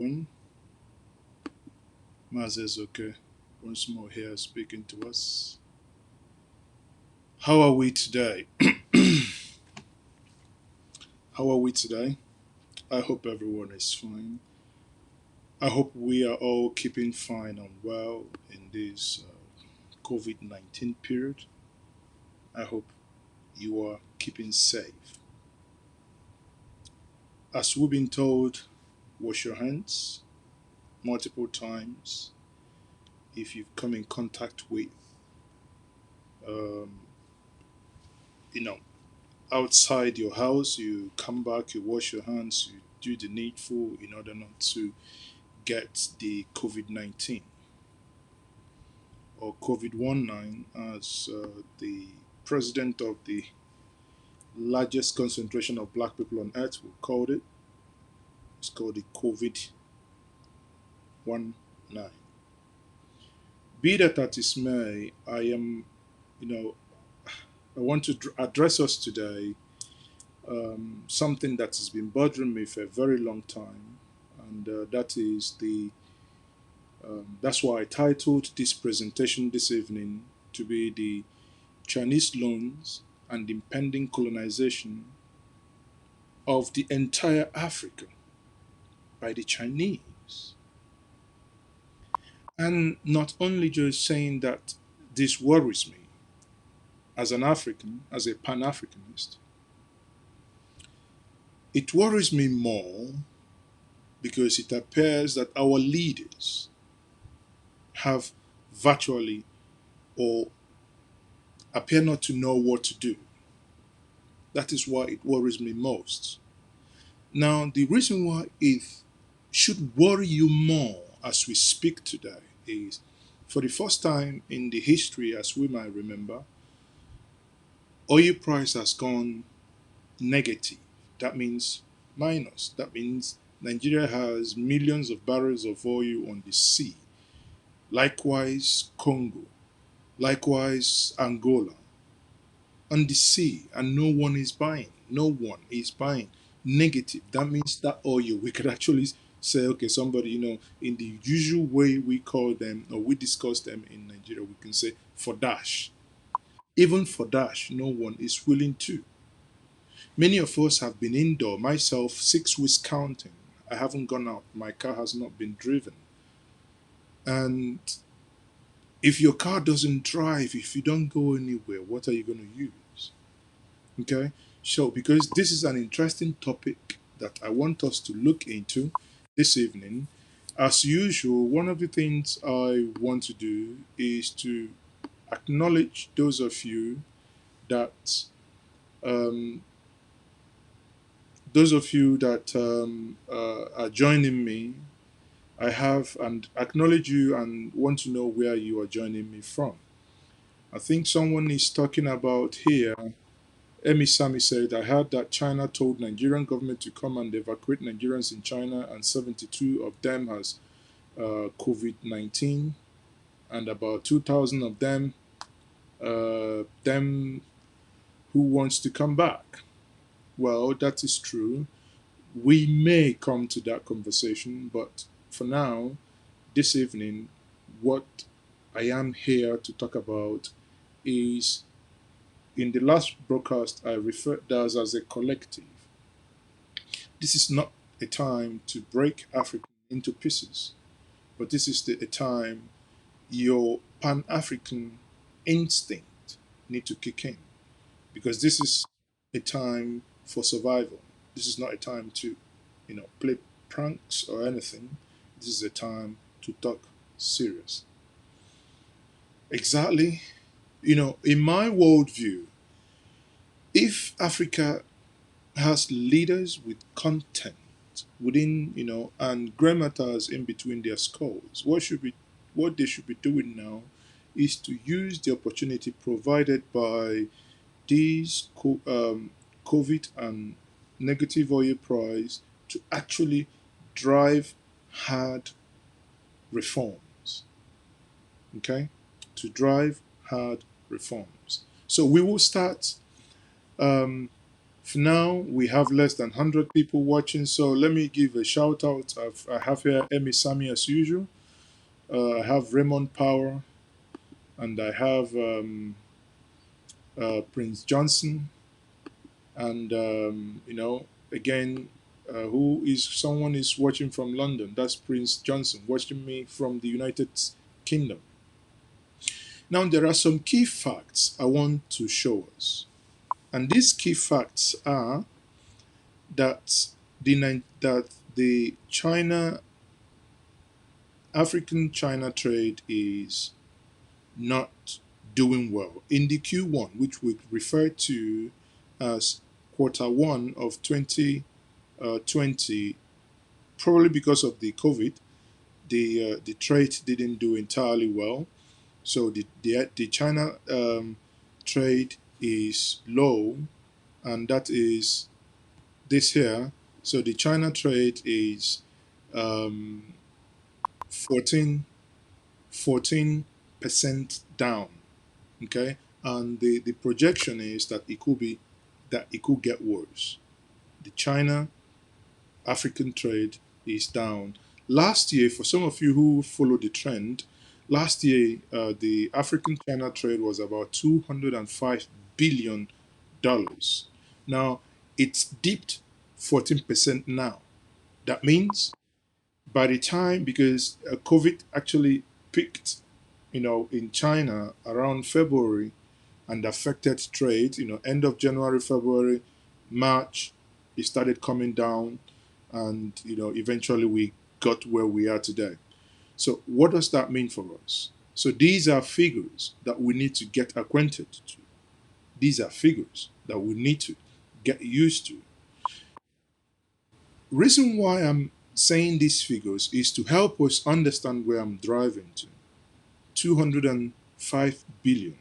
One, MaaziEzeoke, once more here speaking to us. How are we today? How are we today? I hope everyone is fine. I hope we are all keeping fine and well in this COVID 19 period. I hope you are keeping safe. As we've been told, wash your hands multiple times if you've come in contact with, um, you know, outside your house, you come back, you wash your hands, you do the needful in order not to get the COVID 19 or COVID 19, as the president of the largest concentration of black people on earth will call it. It's called the COVID 19. Be that as it may, you know, I want to address us today something that has been bothering me for a very long time, and that is that's why I titled this presentation this evening to be the Chinese loans and impending colonization of the entire Africa by the Chinese. And not only just saying that this worries me as an African, as a Pan Africanist, it worries me more because it appears that our leaders have virtually or appear not to know what to do. That is why it worries me most. Now, the reason why it should worry you more as we speak today is for the first time in the history, as we might remember, oil price has gone negative. That means minus. That means Nigeria has millions of barrels of oil on the sea. Likewise, Congo. Likewise, Angola. On the sea, and no one is buying. No one is buying. Negative. That means that oil, we could actually say, okay, somebody, in the usual way we call them or we discuss them in Nigeria, we can say for dash. Even for dash, no one is willing to. Many of us have been indoor, myself, 6 weeks counting. I haven't gone out. My car has not been driven. And if your car doesn't drive, if you don't go anywhere, what are you going to use? Okay, so because this is an interesting topic that I want us to look into this evening, as usual, one of the things I want to do is to acknowledge those of you that um, are joining me. I have and acknowledge you and want to know where you are joining me from. I think someone is talking about here. Emi Sami said, I heard that China told Nigerian government to come and evacuate Nigerians in China, and 72 of them has COVID-19, and about 2,000 of them who wants to come back. Well, that is true. We may come to that conversation, but for now, this evening, what I am here to talk about is in the last broadcast, I referred to us as a collective. This is not a time to break Africa into pieces, but this is a time your Pan African instinct need to kick in because this is a time for survival. This is not a time to, play pranks or anything. This is a time to talk serious. Exactly. In my worldview, if Africa has leaders with content within, and grammatars in between their skulls. What they should be doing now is to use the opportunity provided by these COVID and negative oil price to actually drive hard reforms. Okay, to drive hard reforms. So we will start um, For now, we have less than 100 people watching, so let me give a shout out. I have here Emmy Sami as usual. I have Raymond Power, and I have Prince Johnson, and again, who is someone is watching from London. That's Prince Johnson watching me from the United Kingdom. Now, there are some key facts I want to show us, and these key facts are that the China African China trade is not doing well in the Q1, which we refer to as quarter 1 of 2020. Probably because of the COVID, the trade didn't do entirely well. So the China trade is low, and that is this here. So the China trade is um, 14 14% down. Okay, and the projection is that it could get worse. The China African trade is down. Last year, for some of you who follow the trend, last year the African China trade was about $205 billion. Now it's dipped 14% now. That means by the time, because COVID actually peaked, in China around February and affected trade, end of January, February, March, it started coming down, and eventually we got where we are today. So what does that mean for us? So these are figures that we need to get acquainted to. These are figures that we need to get used to. Reason why I'm saying these figures is to help us understand where I'm driving to. 205 billion.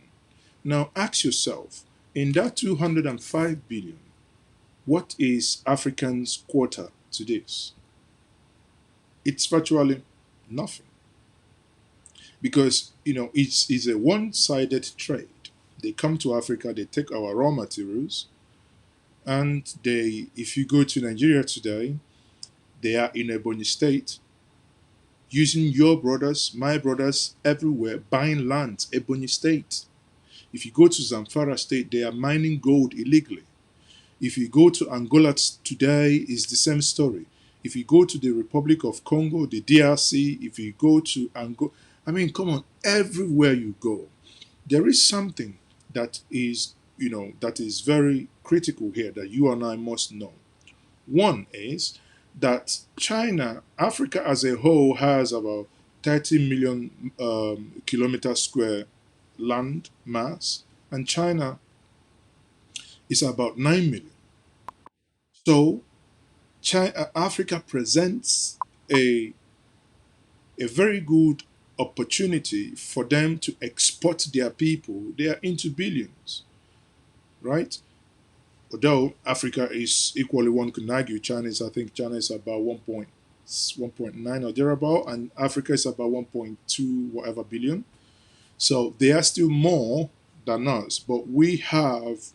Now ask yourself, in that 205 billion, what is Africans' quota to this? It's virtually nothing, because it's a one-sided trade. They come to Africa, they take our raw materials, and if you go to Nigeria today, they are in Ebonyi State using your brothers, my brothers everywhere, buying land, Ebonyi State. If you go to Zamfara State, they are mining gold illegally. If you go to Angola today, it's the same story. If you go to the Republic of Congo, the DRC, if you go to Angola, I mean, come on, everywhere you go, there is something that is very critical here that you and I must know. One is that Africa as a whole has about 30 million kilometer square land mass, and China is about 9 million. So Africa presents a, a very good opportunity for them to export their people. They are into billions, right? Although Africa is equally, one could argue, I think China is about 1.9 or thereabout, and Africa is about 1.2 whatever billion. So they are still more than us, but we have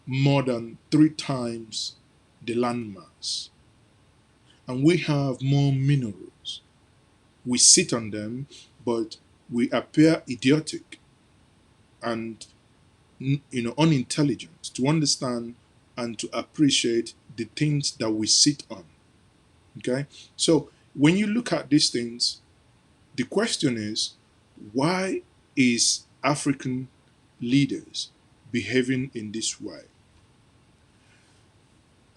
more than 3 times the landmass, and we have more minerals. We sit on them, but we appear idiotic and unintelligent to understand and to appreciate the things that we sit on. Okay, so when you look at these things, the question is, why is African leaders behaving in this way?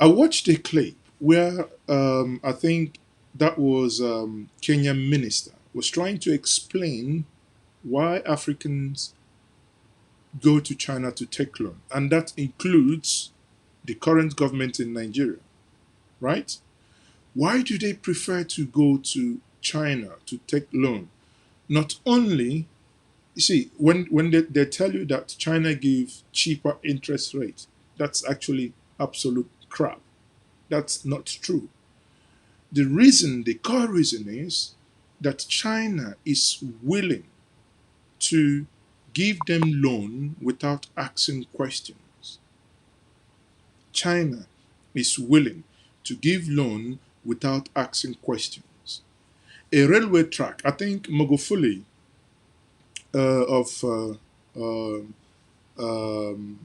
I watched a clip where I think that was Kenyan minister was trying to explain why Africans go to China to take loan, and that includes the current government in Nigeria, right? Why do they prefer to go to China to take loan? Not only, you see, when they tell you that China gives cheaper interest rate, that's actually absolute crap. That's not true. The core reason is that China is willing to give them loan without asking questions. China is willing to give loan without asking questions. A railway track, I think Magufuli of um,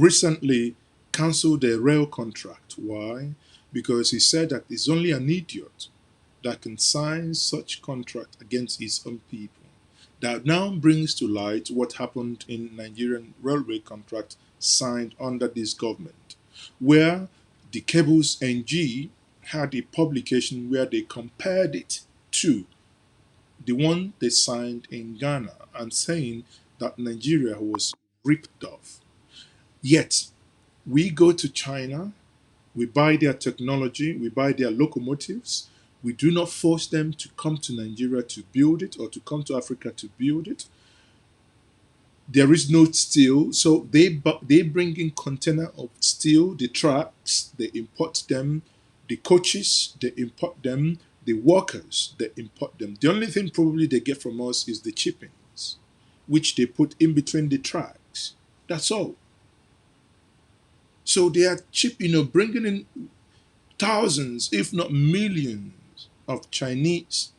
recently cancelled a rail contract. Why? Because he said that it's only an idiot that can sign such contract against his own people. That now brings to light what happened in Nigerian railway contract signed under this government, where the cables NG had a publication where they compared it to the one they signed in Ghana and saying that Nigeria was ripped off. Yet, we go to China, we buy their technology, we buy their locomotives. We do not force them to come to Nigeria to build it or to come to Africa to build it. There is no steel, so they bring in container of steel, the tracks, they import them, the coaches, they import them, the workers, they import them. The only thing probably they get from us is the chippings, which they put in between the tracks. That's all. So they are cheap, bringing in thousands, if not millions, of Chinese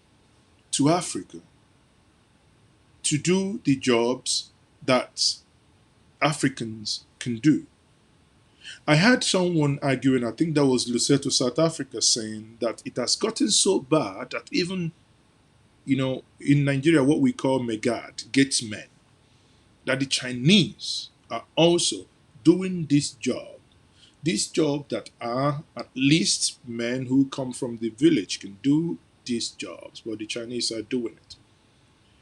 to Africa to do the jobs that Africans can do. I had someone arguing, I think that was Lesotho, South Africa, saying that it has gotten so bad that even, in Nigeria, what we call Megad, gatesmen, that the Chinese are also doing this job that are at least men who come from the village can do these jobs, but the Chinese are doing it.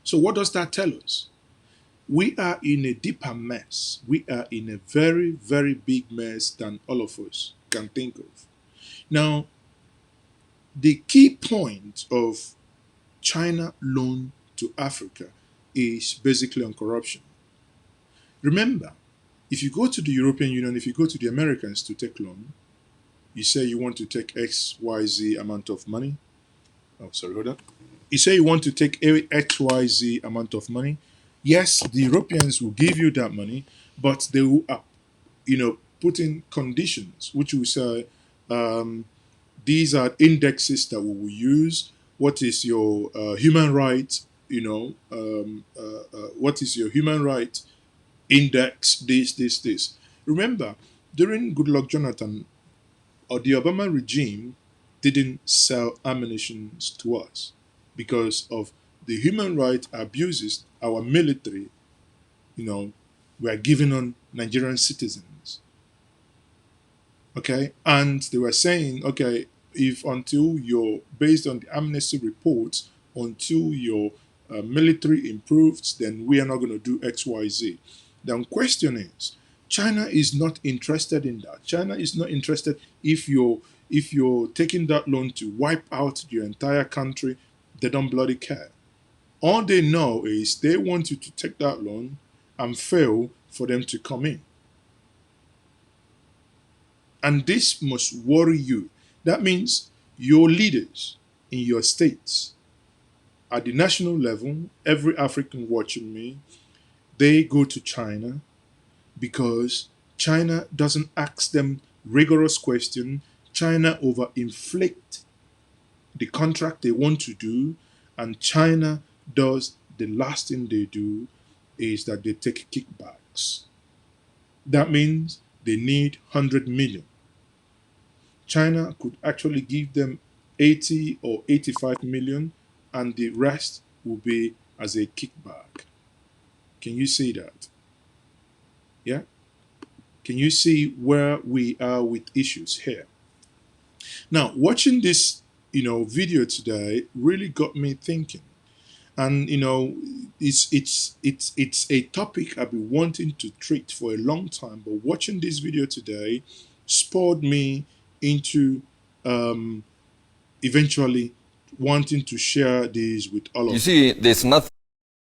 So what does that tell us? We are in a deeper mess. We are in a very, very big mess than all of us can think of. Now, the key point of China loan to Africa is basically on corruption. Remember, if you go to the European Union, if you go to the Americans to take loan, you say you want to take X, Y, Z amount of money. Oh, sorry, hold on. You say you want to take X, Y, Z amount of money. Yes, the Europeans will give you that money, but they will, put in conditions, which will say, these are indexes that we will use. What is your human right? What is your human right index? This. Remember, during Goodluck Jonathan, or the Obama regime didn't sell ammunition to us because of the human rights abuses our military, were giving on Nigerian citizens. Okay, and they were saying, okay, if until you're based on the amnesty reports, until your military improves, then we are not going to do X, Y, Z. The question is, China is not interested in that. China is not interested if you're taking that loan to wipe out your entire country. They don't bloody care. All they know is they want you to take that loan and fail for them to come in. And this must worry you. That means your leaders in your states, at the national level, every African watching me, they go to China because China doesn't ask them rigorous questions. China overinflate the contract they want to do, and China does the last thing they do is that they take kickbacks. That means they need 100 million. China could actually give them 80 or 85 million, and the rest will be as a kickback. Can you see that? Yeah? Can you see where we are with issues here? Now, watching this, video today really got me thinking. And it's a topic I've been wanting to treat for a long time, but watching this video today spurred me into eventually wanting to share this with all of you. You see, there's nothing.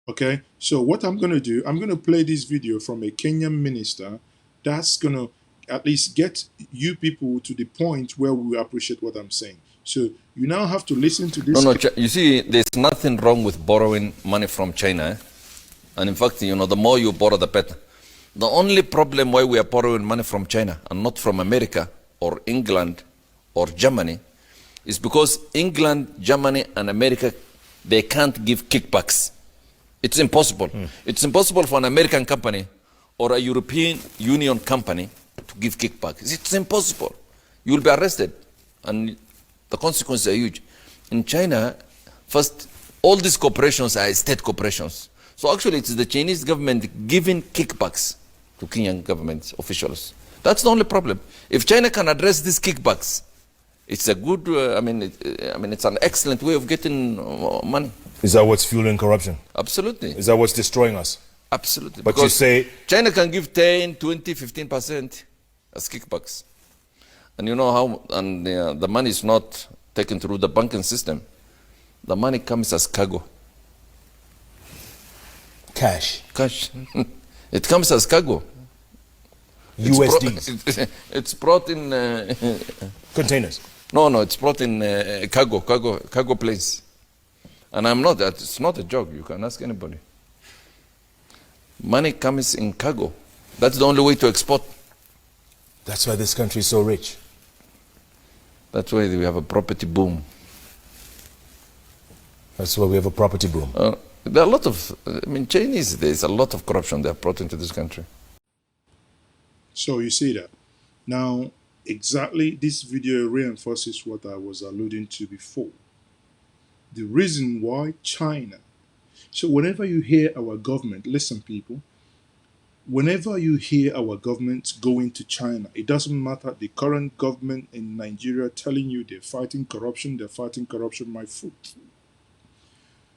Okay, so what I'm going to do, I'm going to play this video from a Kenyan minister that's going to at least get you people to the point where we appreciate what I'm saying. So you now have to listen to this. No, you see, there's nothing wrong with borrowing money from China. And in fact, the more you borrow, the better. The only problem why we are borrowing money from China and not from America or England or Germany is because England, Germany, and America, they can't give kickbacks. It's impossible. It's impossible for an American company or a European Union company to give kickbacks. It's impossible. You will be arrested, and the consequences are huge. In China, first, all these corporations are state corporations. So actually, it's the Chinese government giving kickbacks to Kenyan government officials. That's the only problem. If China can address these kickbacks, it's a good. It's an excellent way of getting money. Is that what's fueling corruption? Absolutely. Is that what's destroying us? Absolutely. But because you say China can give 10, 20, 15% as kickbacks. And you know how, and the money is not taken through the banking system. The money comes as cargo. cash. Cash. It comes as cargo. USDs. It's brought in... Containers. No, it's brought in cargo planes. And it's not a joke, you can ask anybody. Money comes in cargo. That's the only way to export. That's why this country is so rich. That's why we have a property boom. That's why we have a property boom. There are a lot of, Chinese, there's a lot of corruption they have brought into this country. So you see that. Now, exactly this video reinforces what I was alluding to before. The reason why China. So whenever you hear our government, listen people, whenever you hear our government going to China, it doesn't matter the current government in Nigeria telling you they're fighting corruption, my foot.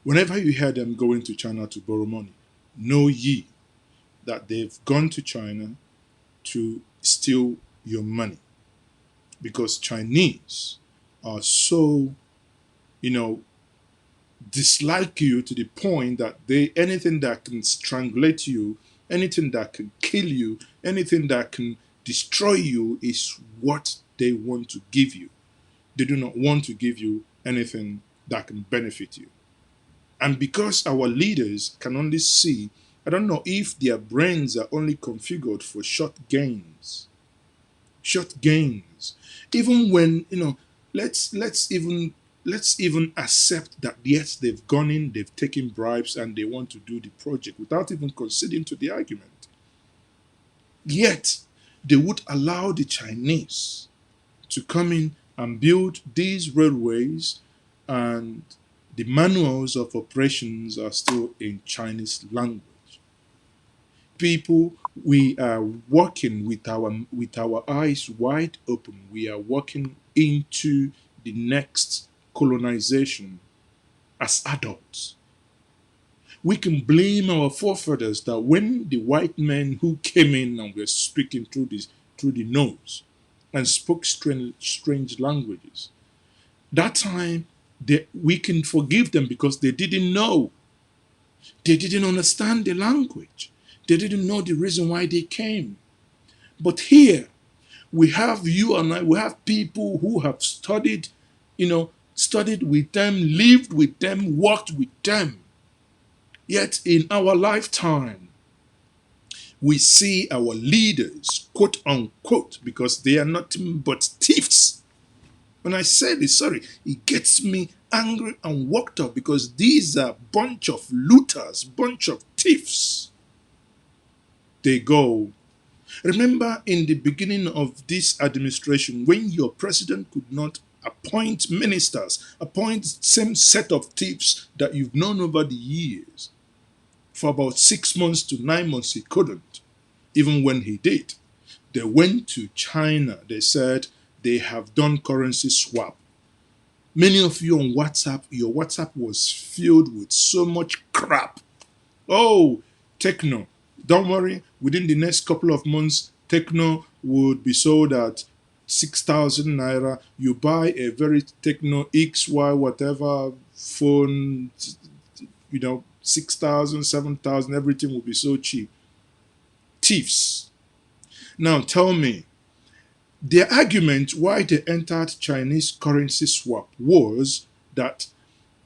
Whenever you hear them going to China to borrow money, know ye that they've gone to China to steal your money. Because Chinese are so, dislike you to the point that anything that can strangulate you, anything that can kill you, anything that can destroy you is what they want to give you. They do not want to give you anything that can benefit you. And because our leaders can only see, I don't know if their brains are only configured for short gains. Short gains. Even when, let's even accept that yes, they've gone in, they've taken bribes, and they want to do the project without even conceding to the argument. Yet, they would allow the Chinese to come in and build these railways, and the manuals of operations are still in Chinese language. People, we are working with our eyes wide open. We are walking into the next colonization as adults. We can blame our forefathers that when the white men who came in and were speaking through the nose and spoke strange languages, that time we can forgive them because they didn't know. They didn't understand the language. They didn't know the reason why they came. But here, we have you and I, we have people who have studied with them, lived with them, worked with them. Yet in our lifetime, we see our leaders, quote unquote, because they are nothing but thieves. When I say this, it gets me angry and worked up because these are a bunch of looters, bunch of thieves. They go. Remember in the beginning of this administration, when your president could not appoint ministers, appoint same set of thieves that you've known over the years. For about 6 months to 9 months, he couldn't. Even when he did, they went to China. They said they have done currency swap. Many of you on WhatsApp, your WhatsApp was filled with so much crap. Oh, Techno. Don't worry, within the next couple of months, Techno would be sold at 6,000 naira. You buy a very Techno XY whatever phone, 6,000, 7,000, everything will be so cheap. Thieves. Now tell me, their argument why they entered Chinese currency swap was that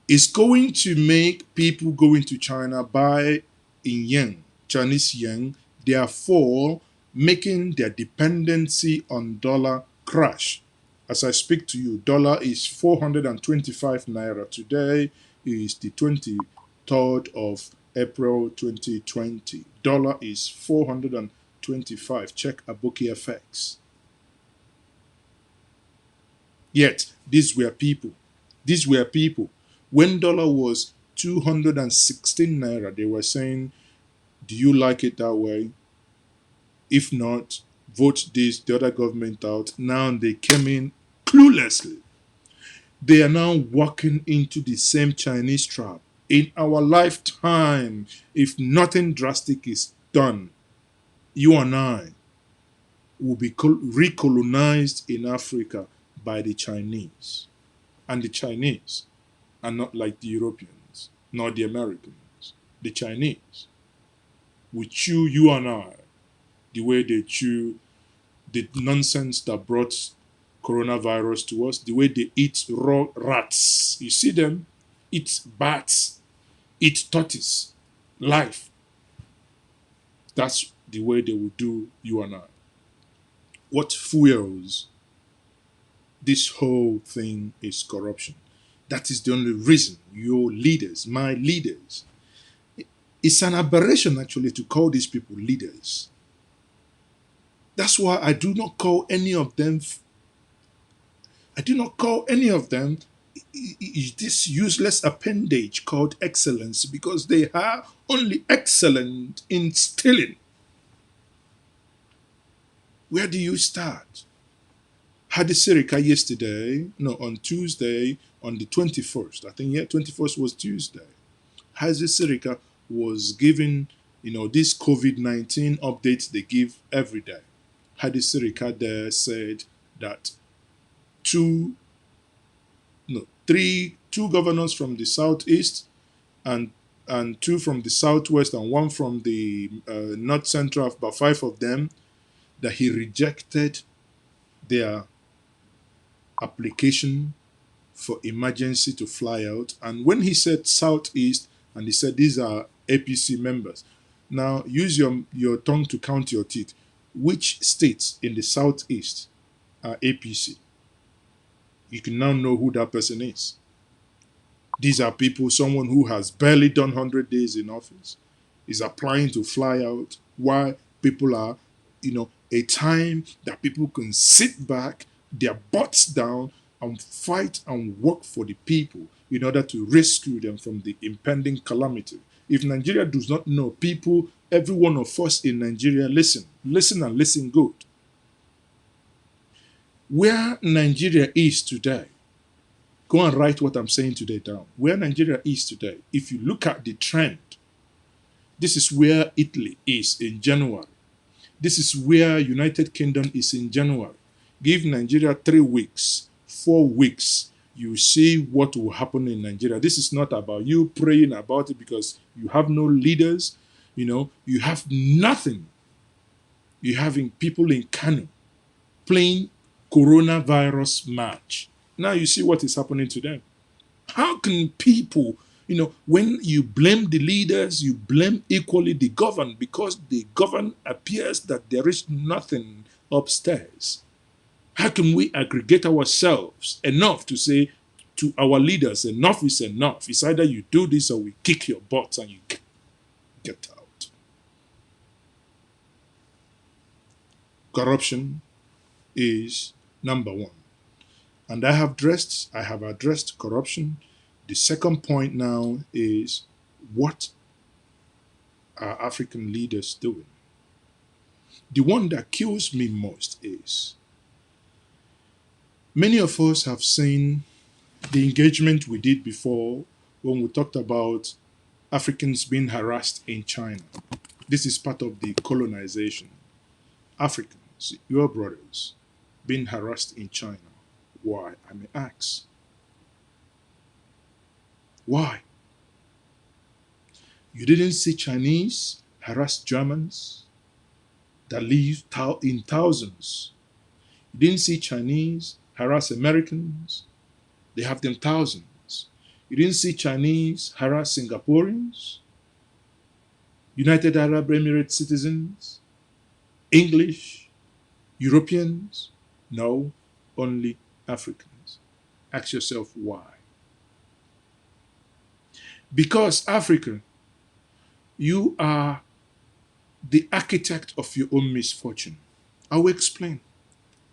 it's going to make people going to China buy in yen, Chinese yen, therefore making their dependency on dollar crash. As I speak to you, dollar is 425 naira. Today is the 23rd of April 2020. Dollar is 425. Check Aboki FX. Yet, these were people. These were people. When dollar was 216 naira, they were saying, do you like it that way? If not, vote this, the other government out. Now they came in cluelessly. They are now walking into the same Chinese trap. In our lifetime, if nothing drastic is done, you and I will be recolonized in Africa by the Chinese. And the Chinese are not like the Europeans, nor the Americans. The Chinese will chew you and I the way they chew the nonsense that brought coronavirus to us, the way they eat raw rats. You see them eat bats, eat tortoise, life. That's the way they will do you and I. What fuels this whole thing is corruption. That is the only reason your leaders, my leaders, it's an aberration actually to call these people leaders. That's why I do not call any of them this useless appendage called excellence, because they are only excellent in stealing. Where do you start? Hadi Sirika yesterday, no, on Tuesday, on the 21st, I think, 21st was Tuesday. Hadi Sirika was giving, this COVID-19 updates they give every day. Hadi Sirika there said that two governors from the southeast and two from the southwest and one from the north central, about 5 of them, that he rejected their application for emergency to fly out. And when he said southeast, and he said these are APC members, now use your tongue to count your teeth. Which states in the southeast are APC? You can now know who that person is. These are people, someone who has barely done 100 days in office, is applying to fly out, while people are, a time that people can sit back, their butts down, and fight and work for the people in order to rescue them from the impending calamity. If Nigeria does not know people, every one of us in Nigeria, listen and listen good. Where Nigeria is today, go and write what I'm saying today down. Where Nigeria is today, if you look at the trend, this is where Italy is in January. This is where United Kingdom is in January. Give Nigeria 3 weeks, 4 weeks, you see what will happen in Nigeria. This is not about you praying about it because you have no leaders, you have nothing. You're having people in Kano playing coronavirus match. Now you see what is happening to them. How can people, when you blame the leaders, you blame equally the governed, because the governed appears that there is nothing upstairs. How can we aggregate ourselves enough to say to our leaders, enough is enough? It's either you do this or we kick your butts and you get out. Corruption is number one. And I have addressed corruption. The second point now is, what are African leaders doing? The one that kills me most is, many of us have seen the engagement we did before when we talked about Africans being harassed in China. This is part of the colonization. Africans, your brothers, being harassed in China. Why, I may ask? Why? You didn't see Chinese harass Germans that live in thousands. You didn't see Chinese harass Americans. They have them thousands. You didn't see Chinese harass Singaporeans. United Arab Emirates citizens, English, Europeans? No, only Africans. Ask yourself why. Because African, you are the architect of your own misfortune. I will explain.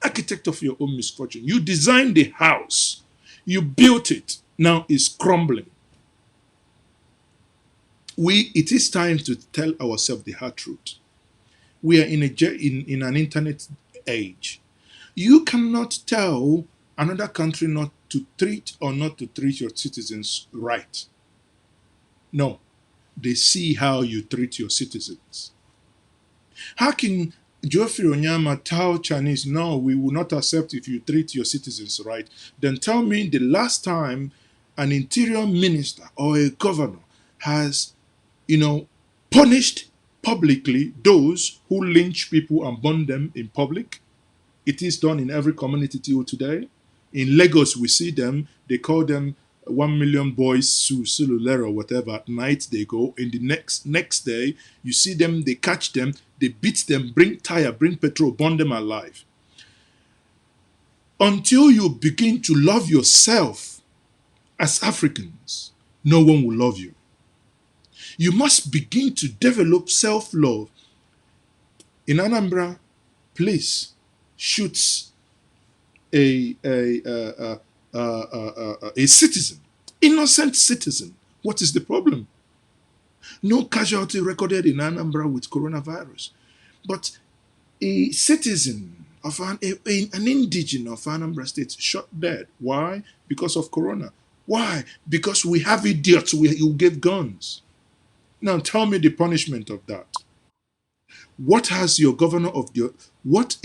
Architect of your own misfortune. You designed the house, you built it, now it's crumbling. It is time to tell ourselves the hard truth. We are in an internet age. You cannot tell another country not to treat or not to treat your citizens right. No, they see how you treat your citizens. How can Geoffrey Onyama tell Chinese, no, we will not accept if you treat your citizens right? Then tell me the last time an interior minister or a governor has, punished publicly those who lynch people and burn them in public. It is done in every community till today. In Lagos, we see them. They call them 1 million boys, Sululero, whatever. At night they go. In the next day, you see them. They catch them. They beat them. Bring tire, bring petrol, burn them alive. Until you begin to love yourself as Africans, no one will love you. You must begin to develop self-love. In Anambra, police shoots a citizen, innocent citizen. What is the problem? No casualty recorded in Anambra with coronavirus, but a citizen of an indigene of Anambra State shot dead. Why? Because of corona. Why? Because we have idiots who give guns. Now tell me the punishment of that. What has your governor of your what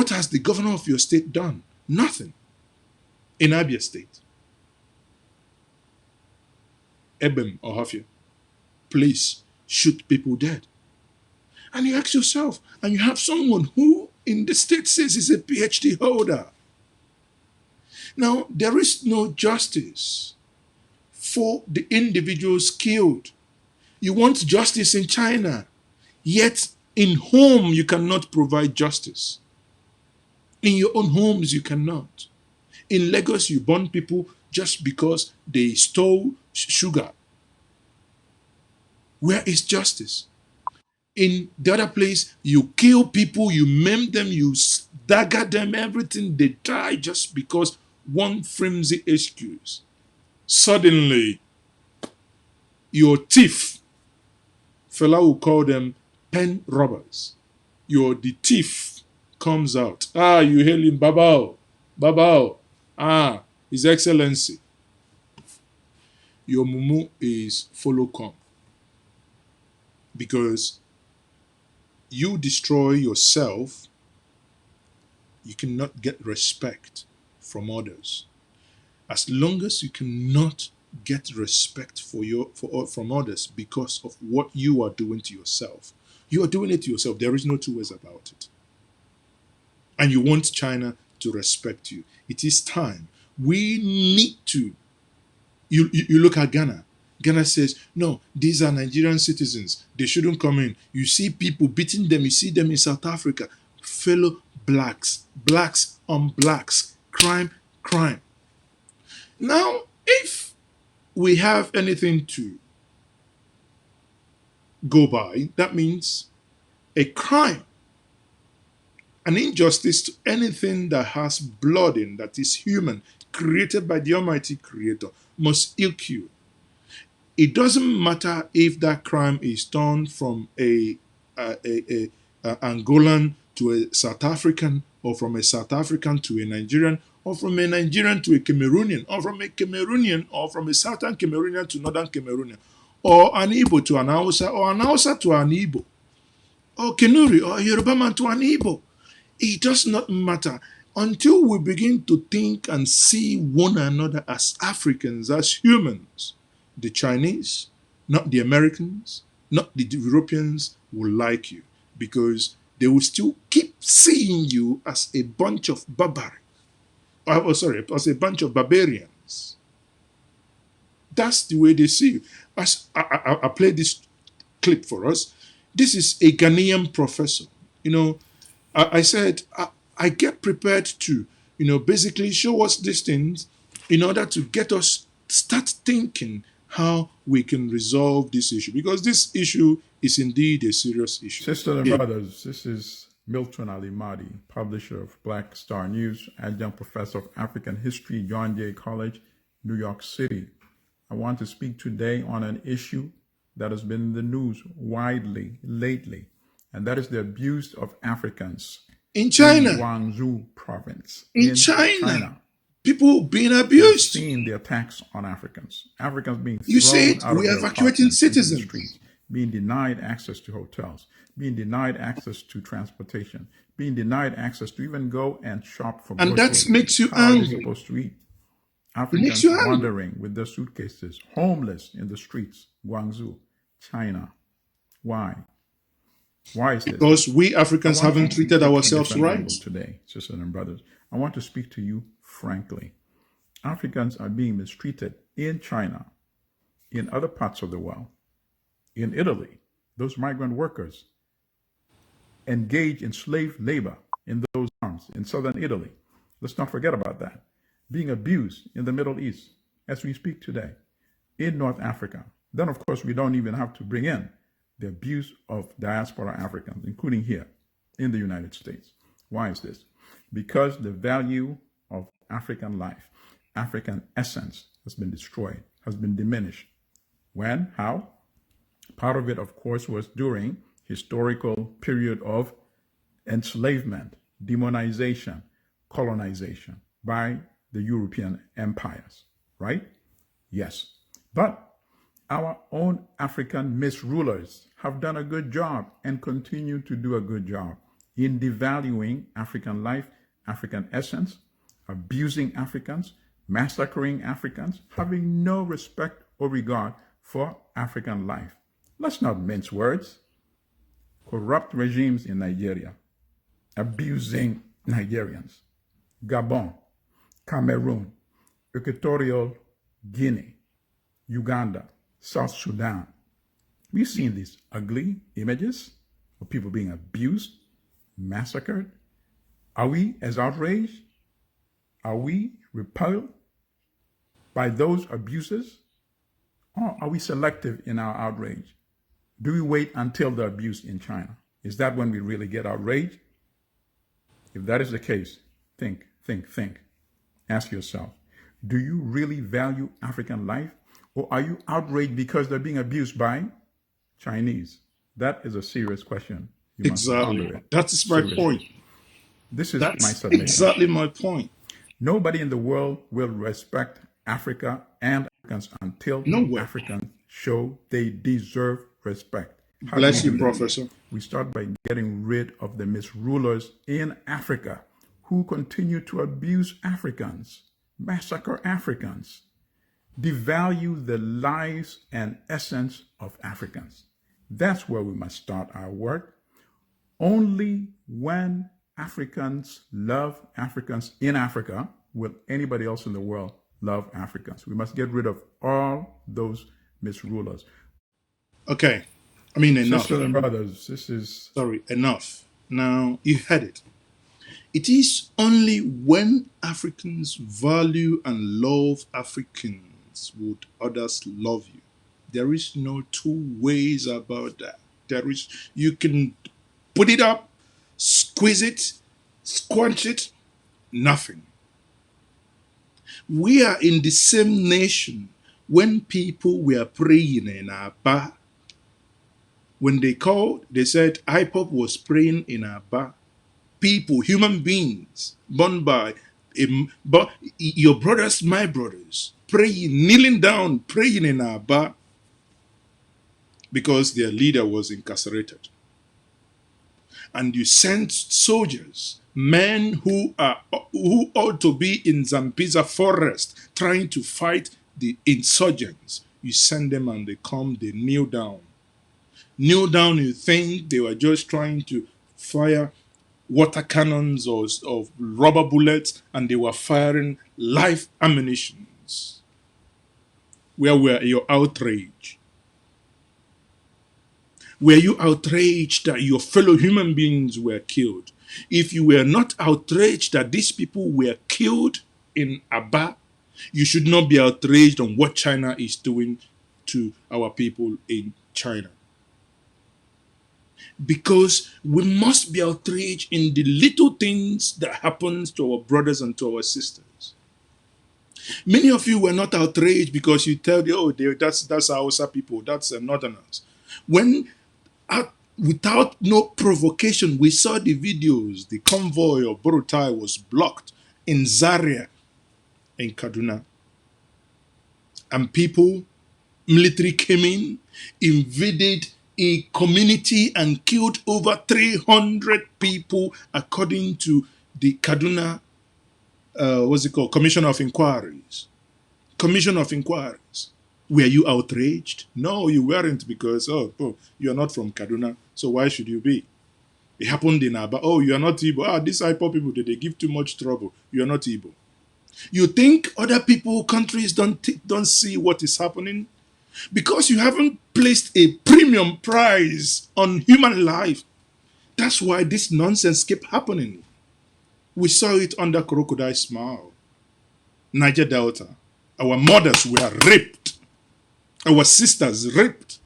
has the governor of your state done? Nothing. In Abia State, Ebem or Hafia, police shoot people dead. And you ask yourself, and you have someone who in the state says is a PhD holder. Now, there is no justice for the individuals killed. You want justice in China, yet in home you cannot provide justice. In your own homes you cannot. In Lagos you burn people just because they stole sugar. Where is justice? In the other place, you kill people, you maim them, you dagger them, everything. They die just because one flimsy excuse. Suddenly, your thief, fella will call them pen robbers. The thief comes out. You hail him, Babao, Babao. His Excellency. Your mumu is follow come. Because you destroy yourself, you cannot get respect from others. As long as you cannot get respect from others because of what you are doing to yourself, you are doing it to yourself. There is no two ways about it. And you want China to respect you. It is time. We need to. You look at Ghana. Ghana says, no, these are Nigerian citizens. They shouldn't come in. You see people beating them. You see them in South Africa. Fellow blacks. Blacks on blacks. Crime. Now, if we have anything to go by, that means a crime, an injustice to anything that has blood in, that is human, created by the Almighty Creator, must ilk you. It doesn't matter if that crime is done from a Angolan to a South African, or from a South African to a Nigerian, or from a Nigerian to a Cameroonian, or from a Cameroonian, or from a Southern Cameroonian to Northern Cameroonian, or an Igbo to an Hausa, or an Hausa to an Igbo, or Kenuri, or a Yoruba man to an Igbo. It does not matter until we begin to think and see one another as Africans, as humans. The Chinese, not the Americans, not the Europeans, will like you because they will still keep seeing you as a bunch of as a bunch of barbarians. That's the way they see you. As I play this clip for us. This is a Ghanaian professor. You know, I said, I get prepared to, basically show us these things in order to get us start thinking how we can resolve this issue, because this issue is indeed a serious issue. Sisters and brothers, this is Milton Ali Mahdi, publisher of Black Star News, adjunct professor of African history, Njenje College, New York City. I want to speak today on an issue that has been in the news widely lately, and that is the abuse of Africans in China, in Guangzhou province. In China. People being abused. We've seen the attacks on Africans. Africans being You thrown said out we of are their evacuating apartments into the citizens. streets, being denied access to hotels, being denied access to transportation, being denied access to even go and shop for And groceries. that makes you How are they angry. supposed to eat? Makes Africans you angry. wandering with their suitcases, homeless in the streets, Guangzhou, China. Why? Why is this? Because we Africans haven't treated ourselves right. Today, sisters and brothers, I want to speak to you frankly. Africans are being mistreated in China, in other parts of the world, in Italy. Those migrant workers engage in slave labor in those arms in southern Italy. Let's not forget about that. Being abused in the Middle East as we speak today, in North Africa. Then, of course, we don't even have to bring in the abuse of diaspora Africans, including here in the United States. Why is this? Because the value of African life, African essence has been destroyed, has been diminished. When? How? Part of it, of course, was during historical period of enslavement, demonization, colonization by the European empires, right? Yes. But our own African misrulers have done a good job and continue to do a good job in devaluing African life, African essence, abusing Africans, massacring Africans, having no respect or regard for African life. Let's not mince words. Corrupt regimes in Nigeria, abusing Nigerians, Gabon, Cameroon, Equatorial Guinea, Uganda, South Sudan. We've seen these ugly images of people being abused, massacred. Are we as outraged? Are we repelled by those abuses? Or are we selective in our outrage? Do we wait until the abuse in China? Is that when we really get outraged? If that is the case, think. Ask yourself, do you really value African life? Or are you outraged because they're being abused by Chinese? That is a serious question. You must ponder it. That is my point. This is That's my submission. exactly my point. Nobody in the world will respect Africa and Africans until Africans show they deserve respect. How Bless do we you, do that? Professor. We start by getting rid of the misrulers in Africa who continue to abuse Africans, massacre Africans, devalue the lives and essence of Africans. That's where we must start our work. Only when Africans love Africans in Africa will anybody else in the world love Africans. We must get rid of all those misrulers. Okay. I mean, enough. Sisters and brothers, this is... Sorry, enough. Now, you heard it. It is only when Africans value and love Africans would others love you. There is no two ways about that. You can put it up, squeeze it, squanch it, nothing. We are in the same nation when people were praying in our bar. When they called, they said IPOP was praying in our bar. People, human beings, born by your brothers, my brothers, praying, kneeling down, praying in our bar because their leader was incarcerated. And you sent soldiers, men who ought to be in Zambiza forest trying to fight the insurgents. You send them and they come, they kneel down. Kneel down, you think they were just trying to fire water cannons or rubber bullets, and they were firing live ammunitions. Where were your outrage? Were you outraged that your fellow human beings were killed? If you were not outraged that these people were killed in Aba, you should not be outraged on what China is doing to our people in China. Because we must be outraged in the little things that happens to our brothers and to our sisters. Many of you were not outraged because you tell them, oh, that's Hausa people, that's Northerners. When without no provocation, we saw the videos, the convoy of Borutai was blocked in Zaria, in Kaduna. And people, military came in, invaded a community and killed over 300 people according to the Kaduna, Commission of Inquiries. Commission of Inquiries. Were you outraged? No, you weren't because, you're not from Kaduna, so why should you be? It happened in Aba. Oh, you are not Igbo. These IPOB people, they give too much trouble. You are not Igbo. You think other people, countries don't see what is happening? Because you haven't placed a premium price on human life. That's why this nonsense kept happening. We saw it under Crocodile Smile. Niger Delta. Our mothers were raped. Our sisters raped.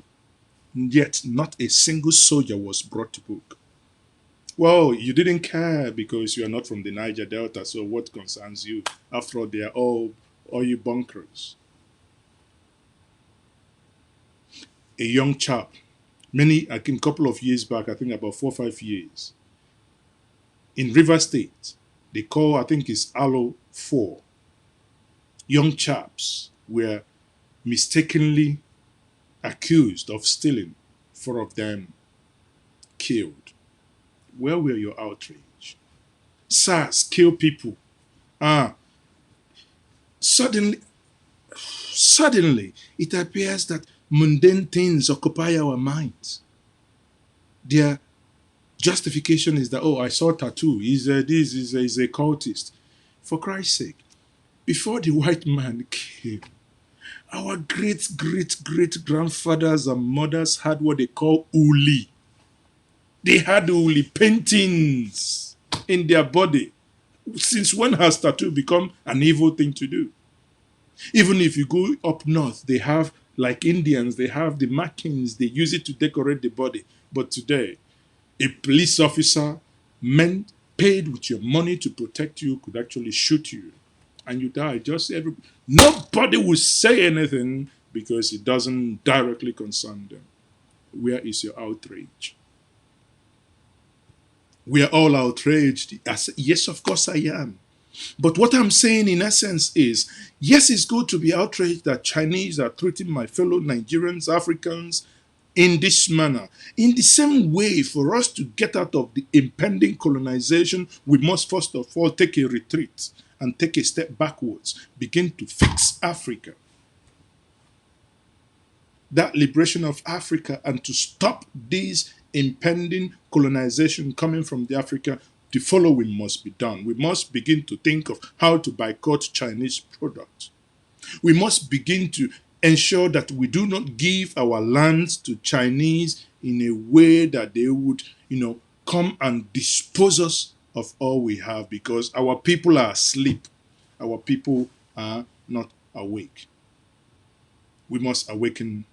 Yet not a single soldier was brought to book. Well, you didn't care because you are not from the Niger Delta, so what concerns you? After all, they are all oil bunkers. A young chap, I think a couple of years back, I think about 4 or 5 years, in River State, they call, I think it's Alo 4. Young chaps were mistakenly accused of stealing, 4 of them killed. Where were your outrage? SARS kill people. Suddenly, it appears that mundane things occupy our minds. Their justification is that, oh, I saw tattoo. He's a cultist. For Christ's sake, before the white man came, our great-great-great-grandfathers and mothers had what they call uli. They had uli paintings in their body. Since when has tattoo become an evil thing to do? Even if you go up north, they have, like Indians, they have the markings, they use it to decorate the body. But today, a police officer, paid with your money to protect you, could actually shoot you. And you die. Nobody will say anything because it doesn't directly concern them. Where is your outrage? We are all outraged. Yes, of course I am. But what I'm saying in essence is, yes, it's good to be outraged that Chinese are treating my fellow Nigerians, Africans in this manner. In the same way, for us to get out of the impending colonization, we must first of all take a retreat and take a step backwards, begin to fix Africa. That liberation of Africa, and to stop this impending colonization coming from the Africa, the following must be done. We must begin to think of how to boycott Chinese products. We must begin to ensure that we do not give our lands to Chinese in a way that they would, come and dispose us of all we have, because our people are asleep. Our people are not awake. We must awaken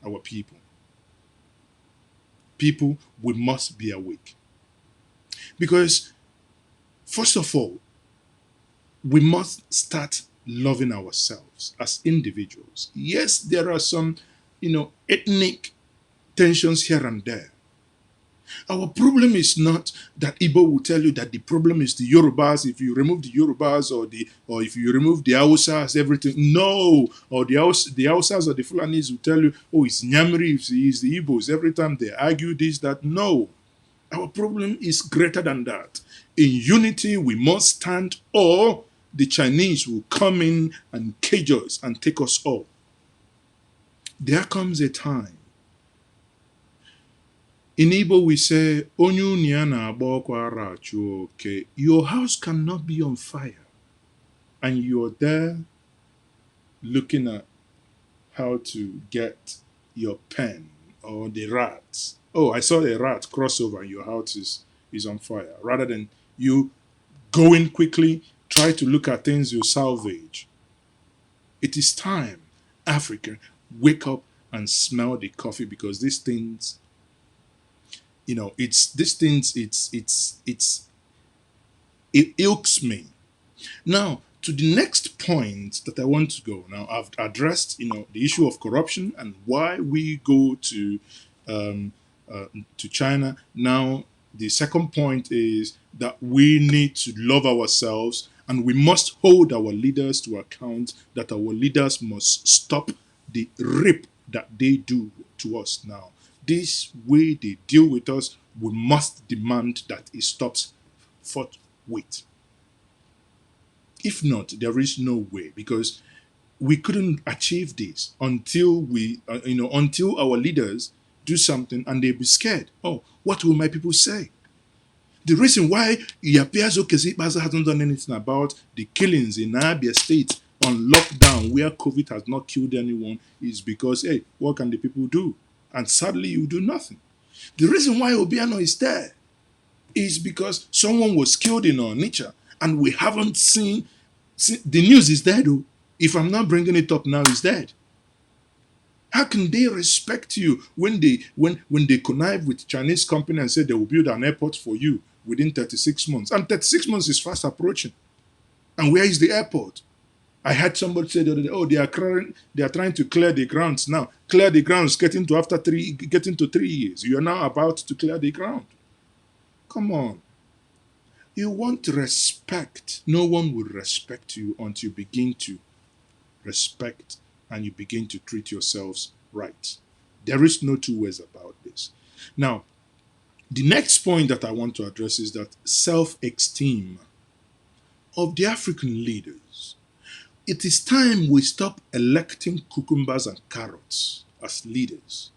our people. People, we must be awake. Because, first of all, we must start loving ourselves as individuals. Yes, there are some, ethnic tensions here and there. Our problem is not that Igbo will tell you that the problem is the Yorubas. If you remove the Yorubas or if you remove the Hausas, everything. No. Or the Hausas or the Fulanis will tell you, oh, it's Nyamiri, it's the Igbos. Every time they argue this, that. No. Our problem is greater than that. In unity, we must stand, or the Chinese will come in and cage us and take us all. There comes a time. In Igbo, we say, your house cannot be on fire. And you're there looking at how to get your pen or the rats. Oh, I saw a rat cross over and your house is on fire. Rather than you going quickly, try to look at things you salvage. It is time, Africa, wake up and smell the coffee, because these things, it's these things, it ilks me. Now, to the next point that I want to go. Now, I've addressed, the issue of corruption and why we go um, to China. Now, the second point is that we need to love ourselves and we must hold our leaders to account, that our leaders must stop the rape that they do to us now. This way they deal with us, we must demand that it stops forthwith. If not, there is no way, because we couldn't achieve this until until our leaders do something and they be scared. Oh, what will my people say? The reason why MaaziEzeoke hasn't done anything about the killings in Abia State on lockdown, where COVID has not killed anyone, is because, hey, what can the people do? And sadly, you do nothing. The reason why Obiano is there is because someone was killed in Onitsha, and we haven't seen. The news is dead, though. If I'm not bringing it up now, it's dead. How can they respect you when they connive with Chinese company and say they will build an airport for you within 36 months? And 36 months is fast approaching. And where is the airport? I had somebody say the other day, oh, they are trying to clear the grounds now. Clear the grounds, getting to 3 years. You are now about to clear the ground. Come on. You want respect. No one will respect you until you begin to respect and you begin to treat yourselves right. There is no two ways about this. Now, the next point that I want to address is that self-esteem of the African leaders. It is time we stop electing cucumbers and carrots as leaders.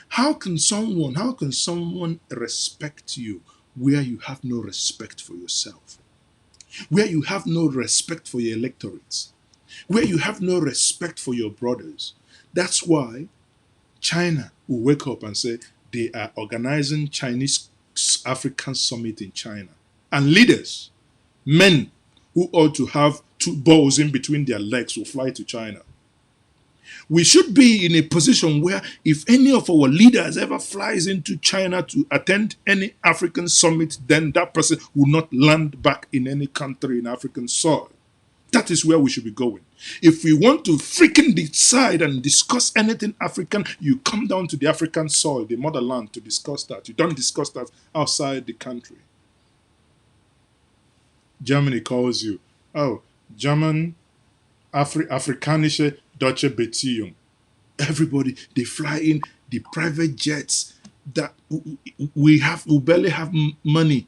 How can someone respect you where you have no respect for yourself? Where you have no respect for your electorates? Where you have no respect for your brothers? That's why China will wake up and say they are organizing Chinese African summit in China. And leaders, men who ought to have two balls in between their legs, will fly to China. We should be in a position where if any of our leaders ever flies into China to attend any African summit, then that person will not land back in any country in African soil. That is where we should be going. If we want to freaking decide and discuss anything African, you come down to the African soil, the motherland, to discuss that. You don't discuss that outside the country. Germany calls you, oh, German, Afrikanische Deutsche Beziehung. Everybody, they fly in the private jets that we barely have money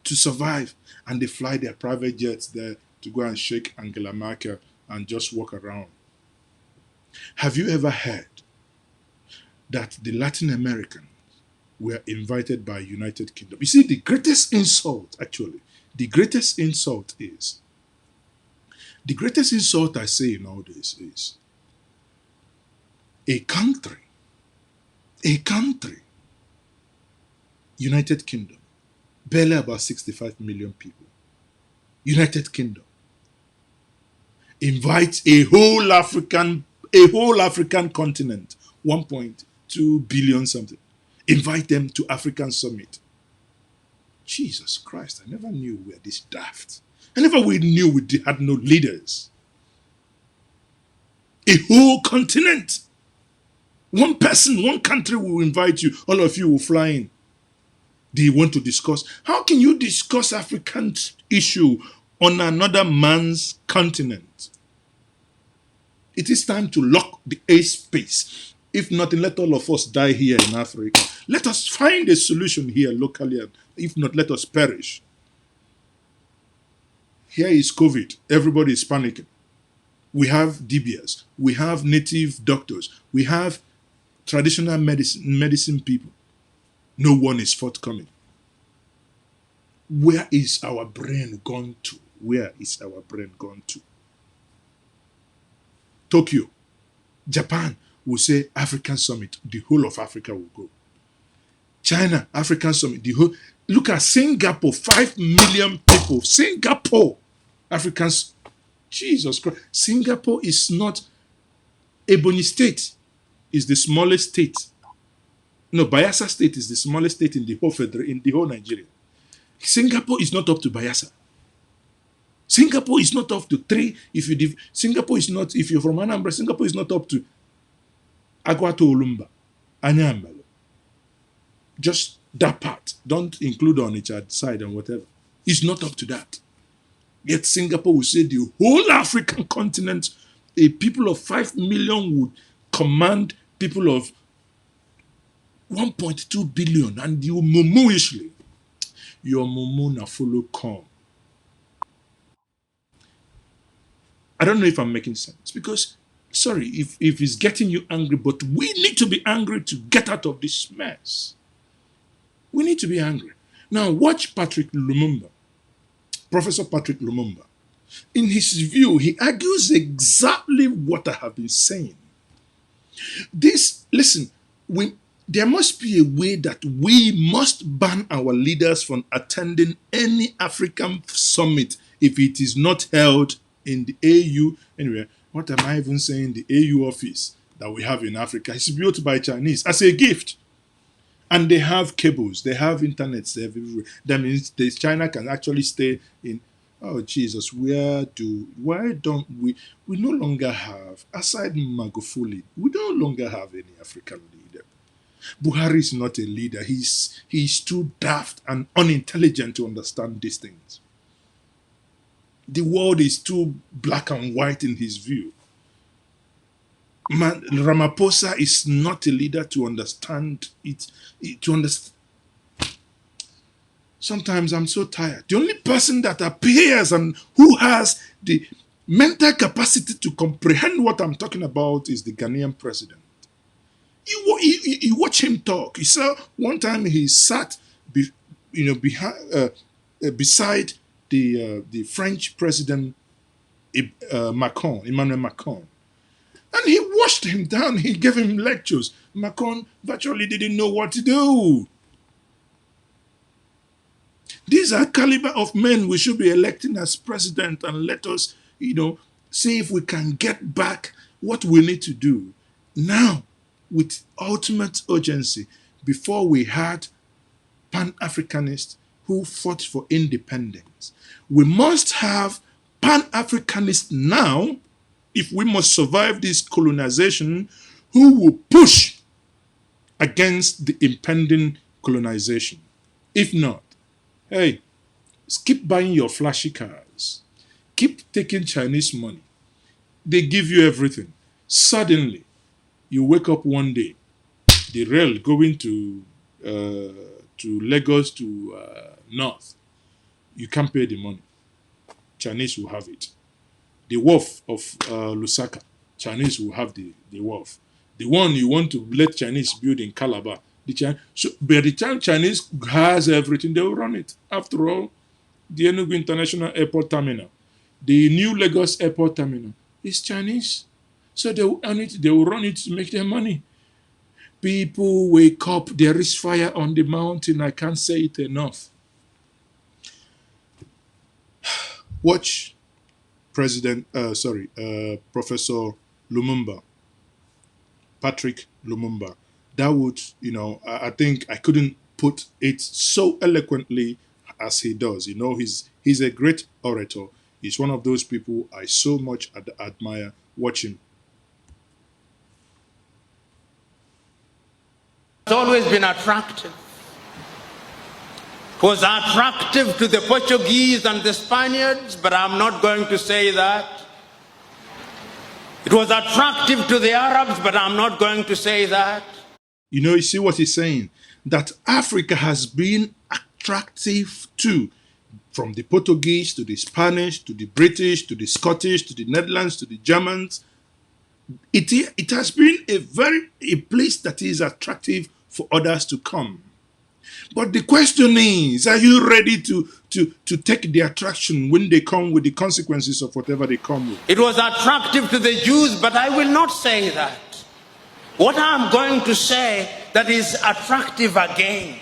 to survive, and they fly their private jets there to go and shake Angela Merkel and just walk around. Have you ever heard that the Latin Americans were invited by United Kingdom? You see, the greatest insult I say in all this is a country, United Kingdom, barely about 65 million people. United Kingdom invites a whole African continent, 1.2 billion something, invite them to African summit. Jesus Christ, I never knew we were this daft. I never knew we had no leaders. A whole continent. One person, one country will invite you. All of you will fly in. They want to discuss. How can you discuss African issue on another man's continent? It is time to lock the airspace. If nothing, let all of us die here in Africa. Let us find a solution here locally. If not, let us perish. Here is COVID. Everybody is panicking. We have DBS. We have native doctors. We have traditional medicine people. No one is forthcoming. Where is our brain gone to? Where is our brain gone to? Tokyo, Japan, will say African Summit, the whole of Africa will go. China, African Summit, the whole. Look at Singapore, 5 million people. Singapore, Africans. Jesus Christ. Singapore is not Ebonyi State, is the smallest state. No, Bayelsa State is the smallest state in the whole Nigeria. Singapore is not up to Bayelsa. Singapore is not up to 3. Singapore is not, if you're from Anambra, Singapore is not up to Agwato Olumba, Anyambalo. Just that part. Don't include on each side and whatever. It's not up to that. Yet Singapore will say the whole African continent, a people of 5 million would command people of 1.2 billion, and you mumuishly, your mumu na follow come. I don't know if I'm making sense, because, sorry, if it's getting you angry, but we need to be angry to get out of this mess. We need to be angry. Now, watch Patrick Lumumba, Professor Patrick Lumumba. In his view, he argues exactly what I have been saying. Listen, there must be a way that we must ban our leaders from attending any African summit if it is not held in the AU. Anyway, what am I even saying? The AU office that we have in Africa is built by Chinese as a gift. And they have cables, they have internets everywhere. That means China can actually stay in. Oh Jesus, why don't we no longer have, aside Magufuli, we no longer have any African leader. Buhari is not a leader. He's too daft and unintelligent to understand these things. The world is too black and white in his view. Ramaphosa is not a leader to understand it. Sometimes I'm so tired. The only person that appears and who has the mental capacity to comprehend what I'm talking about is the Ghanaian president. You watch him talk. You saw one time he sat, beside the French president, Emmanuel Macron. And he washed him down. He gave him lectures. Macron virtually didn't know what to do. These are caliber of men we should be electing as president, and let us, see if we can get back what we need to do now with ultimate urgency before we had Pan-Africanists who fought for independence. We must have Pan-Africanists now, if we must survive this colonization, who will push against the impending colonization. If not, hey, keep buying your flashy cars. Keep taking Chinese money. They give you everything. Suddenly, you wake up one day, the rail going to Lagos to North, you can't pay the money. Chinese will have it. The wharf of Lusaka, Chinese will have the wharf. The one you want to let Chinese build in Calabar, by the time Chinese has everything, they will run it. After all, the Enugu International Airport Terminal, the new Lagos Airport Terminal is Chinese. So they will run it to make their money. People wake up, there is fire on the mountain. I can't say it enough. Watch Professor Lumumba, Patrick Lumumba. That would, I think I couldn't put it so eloquently as he does. He's a great orator. He's one of those people I so much admire. Watch him. It's always been attractive. It was attractive to the Portuguese and the Spaniards, but I'm not going to say that. It was attractive to the Arabs, but I'm not going to say that. You see what he's saying? That Africa has been attractive to, from the Portuguese to the Spanish to the British to the Scottish to the Netherlands to the Germans. It has been a place that is attractive for others to come. But the question is, are you ready to take the attraction when they come with the consequences of whatever they come with? It was attractive to the Jews, but I will not say that. What I'm going to say that is attractive again,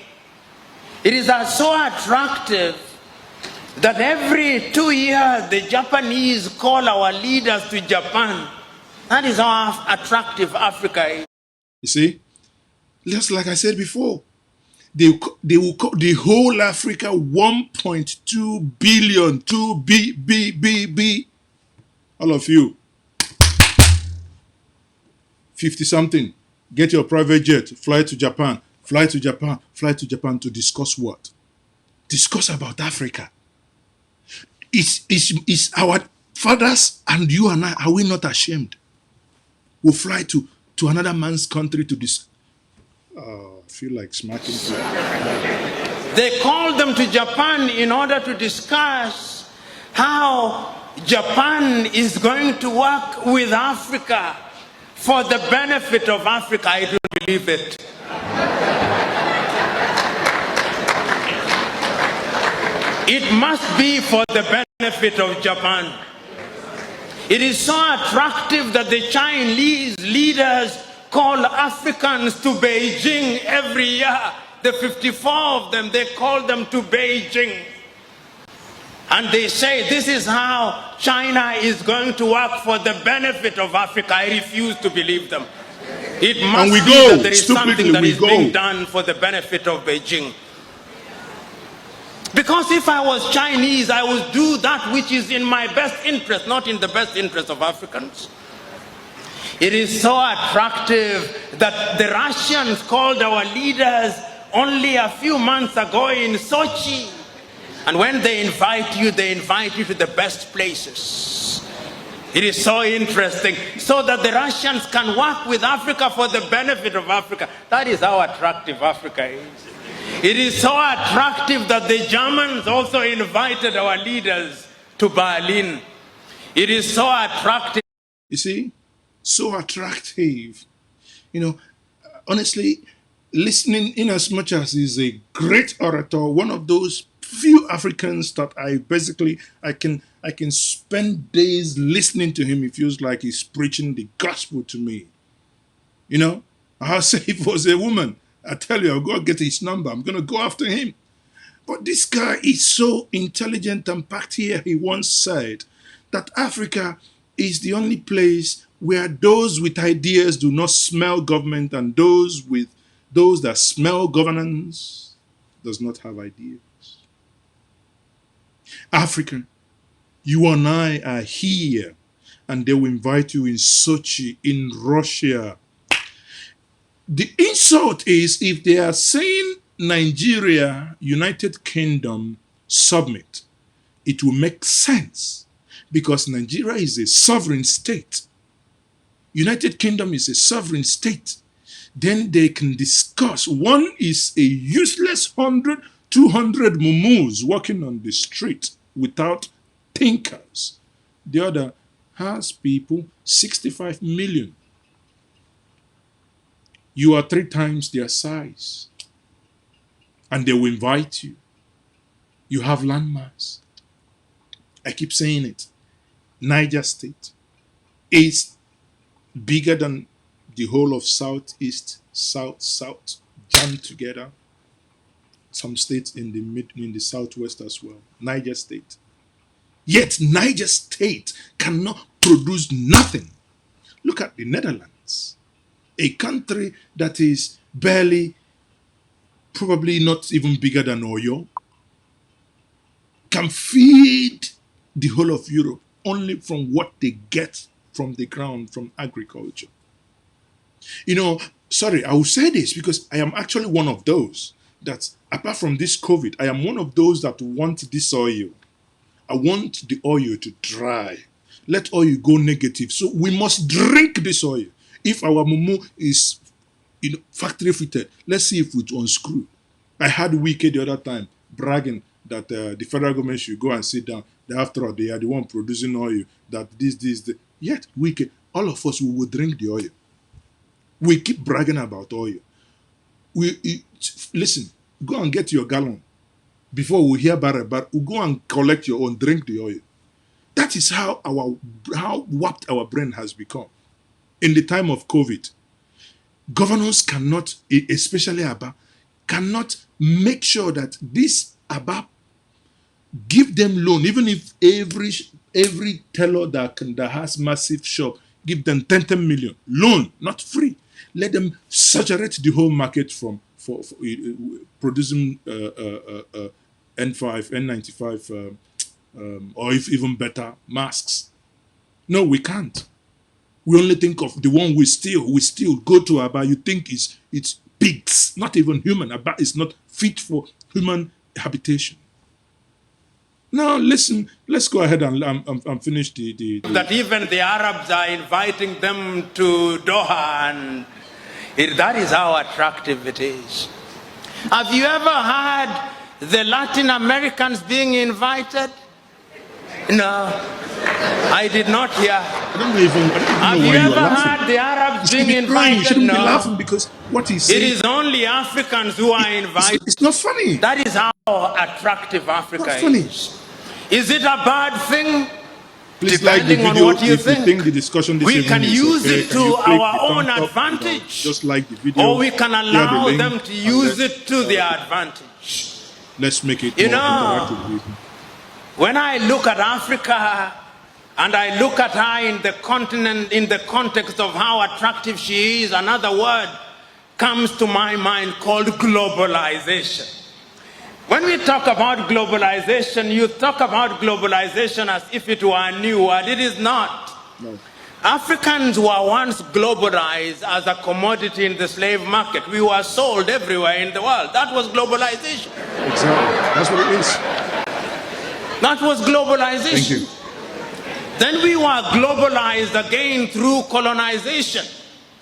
it is so attractive that every 2 years the Japanese call our leaders to Japan. That is how attractive Africa is. You see, just like I said before, they will call the whole Africa 1.2 billion, 2 B. All of you, 50 something, get your private jet, fly to Japan, fly to Japan to discuss what? Discuss about Africa. It's our fathers and you and I, are we not ashamed? We'll fly to another man's country to discuss. I feel like smacking people. They called them to Japan in order to discuss how Japan is going to work with Africa for the benefit of Africa. I don't believe it. It must be for the benefit of Japan. It is so attractive that the Chinese leaders call Africans to Beijing every year. The 54 of them, they call them to Beijing. And they say this is how China is going to work for the benefit of Africa. I refuse to believe them. It must be that there is something that is being done for the benefit of Beijing. Because if I was Chinese, I would do that which is in my best interest, not in the best interest of Africans. It is so attractive that the Russians called our leaders only a few months ago in Sochi. And when they invite you to the best places. It is so interesting, so that the Russians can work with Africa for the benefit of Africa. That is how attractive Africa is. It is so attractive that the Germans also invited our leaders to Berlin. It is so attractive. You see, so attractive. You know, honestly, listening, in as much as he's a great orator, one of those few Africans that I can spend days listening to him. It feels like he's preaching the gospel to me. You know, I'll say if it was a woman, I tell you, I'll go get his number. I'm going to go after him. But this guy is so intelligent and packed here. He once said that Africa is the only place where those with ideas do not smell government, and those that smell governance does not have ideas. African, you and I are here, and they will invite you in Sochi, in Russia. The insult is if they are saying Nigeria, United Kingdom, submit, it will make sense because Nigeria is a sovereign state. United Kingdom is a sovereign state. Then they can discuss. One is a useless 100, 200 mumus walking on the street without thinkers. The other has people, 65 million. You are 3 times their size. And they will invite you. You have landmass. I keep saying it. Niger State is bigger than the whole of Southeast, South, jammed together. Some states in the Southwest as well. Niger State. Yet Niger State cannot produce nothing. Look at the Netherlands. A country that is barely, probably not even bigger than Oyo, can feed the whole of Europe only from what they get from the ground, from agriculture. You know, sorry, I will say this because I am actually one of those that, apart from this COVID, I am one of those that want this oil. I want the oil to dry. Let oil go negative. So we must drink this oil. If our mumu is factory fitted, let's see if it unscrew. I had Wike the other time bragging that the federal government should go and sit down. After all, they are the one producing oil. That this. Yet Wike, all of us, we will drink the oil. We keep bragging about oil. Listen, go and get your gallon. Before we hear about we go and collect your own, drink the oil. That is how warped our brain has become. In the time of COVID, Governors cannot, especially Aba, cannot make sure that this Aba give them loan, even if every teller that has massive shop give them 10 million loan, not free. Let them saturate the whole market for producing N5, N95, or if even better masks. No, we can't. We only think of the one we steal. We still go to Aba. You think it's pigs, not even human. Aba is not fit for human habitation. Now listen. Let's go ahead and finish the. That even the Arabs are inviting them to Doha, and that is how attractive it is. Have you ever heard the Latin Americans being invited? No, I did not hear. I don't even Have know you why you are ever laughing. heard the Arabs You should being be crying. You invited? shouldn't be No. laughing because what he's saying. It is only Africans who are invited. It's not funny. That is how attractive Africa Not funny. is. Is it a bad thing? Please like the Depending on video what you if you think. think the discussion this We evening can is use okay. it Can to you click our the own thumbs up, advantage. just like the video. Or we can Share the allow link, them to and use it to their advantage. Let's make it You more know, interactive. when I look at Africa and I look at her in the continent, in the context of how attractive she is, another word comes to my mind called globalization. When we talk about globalization, you talk about globalization as if it were a new word. It is not. No. Africans were once globalized as a commodity in the slave market. We were sold everywhere in the world. That was globalization. Exactly. That's what it is. That was globalization. Thank you. Then we were globalized again through colonization.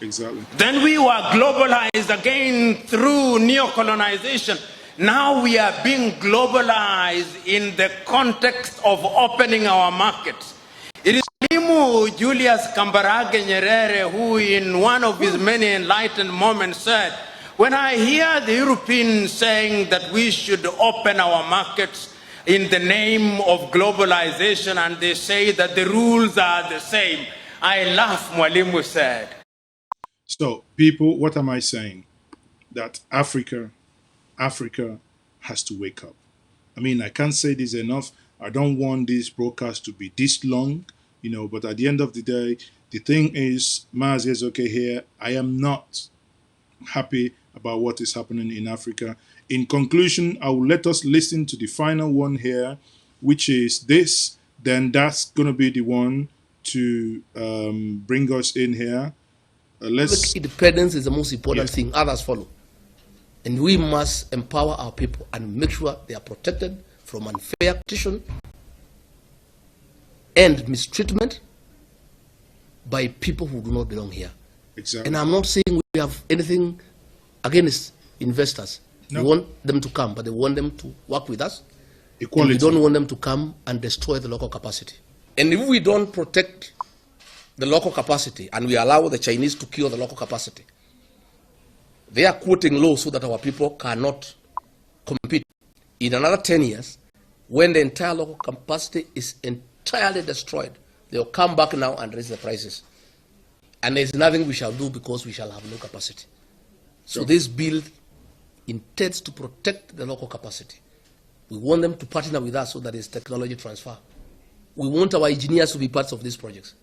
Exactly. Then we were globalized again through neo-colonization. Now we are being globalized in the context of opening our markets. It is Mwalimu Julius Kambarage Nyerere who in one of his many enlightened moments said, when I hear the Europeans saying that we should open our markets in the name of globalization and they say that the rules are the same, I laugh, Mwalimu said. So, people, what am I saying? That Africa has to wake up. I mean, I can't say this enough. I don't want this broadcast to be this long, but at the end of the day, the thing is, MaaziEzeoke here, I am not happy about what is happening in Africa. In conclusion, I will let us listen to the final one here, which is this. Then that's going to be the one to bring us in here. Independence is the most important thing. Others follow. And we must empower our people and make sure they are protected from unfair competition and mistreatment by people who do not belong here. Exactly. And I'm not saying we have anything against investors. No. We want them to come, but they want them to work with us. Equality. We don't want them to come and destroy the local capacity. And if we don't protect the local capacity and we allow the Chinese to kill the local capacity, they are quoting laws so that our people cannot compete. In another 10 years, when the entire local capacity is entirely destroyed, they'll come back now and raise the prices. And there's nothing we shall do because we shall have no capacity. So this bill intends to protect the local capacity. We want them to partner with us so that there's technology transfer. We want our engineers to be parts of these projects.